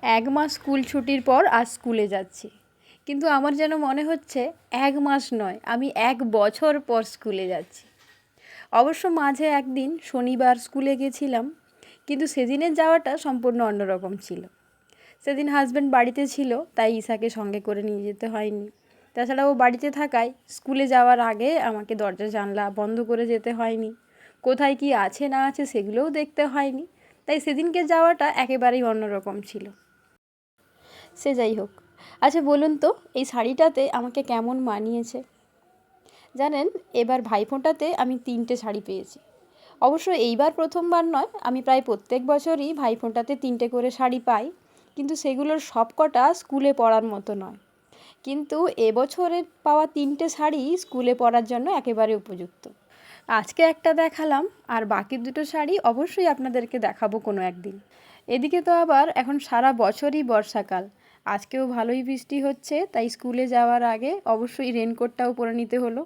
এক মাস স্কুল ছুটির পর আজ স্কুলে যাচ্ছি, কিন্তু আমার যেন মনে হচ্ছে 1 মাস নয়, আমি 1 বছর পর স্কুলে যাচ্ছি। অবশ্য মাঝে একদিন শনিবার স্কুলে গেছিলাম, কিন্তু সেদিনের যাওয়াটা সম্পূর্ণ অন্যরকম ছিল। সেদিন হাজব্যান্ড বাড়িতে ছিল, তাই ঈশাকে সঙ্গে করে নিয়ে যেতে হয়নি। তাছাড়া ও বাড়িতে থাকায় স্কুলে যাওয়ার আগে আমাকে দরজা জানলা বন্ধ করে যেতে হয়নি, কোথায় কি আছে না আছে সেগুলোও দেখতে হয়নি। তাই সেদিনকে যাওয়াটা একেবারেই অন্যরকম ছিল। সে যাই হোক, আচ্ছা বলুন তো এই শাড়িটাতে আমাকে কেমন মানিয়েছে? জানেন, এবার ভাইফোঁটাতে আমি 3টে শাড়ি পেয়েছি। অবশ্য এইবার প্রথমবার নয়, আমি প্রায় প্রত্যেক বছরই ভাইফোঁটাতে 3টে করে শাড়ি পাই, কিন্তু সেগুলোর সবকটা স্কুলে পরার মতো নয়। কিন্তু এবছরের পাওয়া 3টে শাড়ি স্কুলে পরার জন্য একেবারে উপযুক্ত। আজকে একটা দেখালাম, আর বাকি 2টো শাড়ি অবশ্যই আপনাদেরকে দেখাবো কোনো একদিন। এদিকে তো আবার এখন সারা বছরই বর্ষাকাল। আজকেও ভালোই বৃষ্টি হচ্ছে, তাই স্কুলে যাওয়ার আগে অবশ্যই রেনকোটটাও পরে নিতে হলো।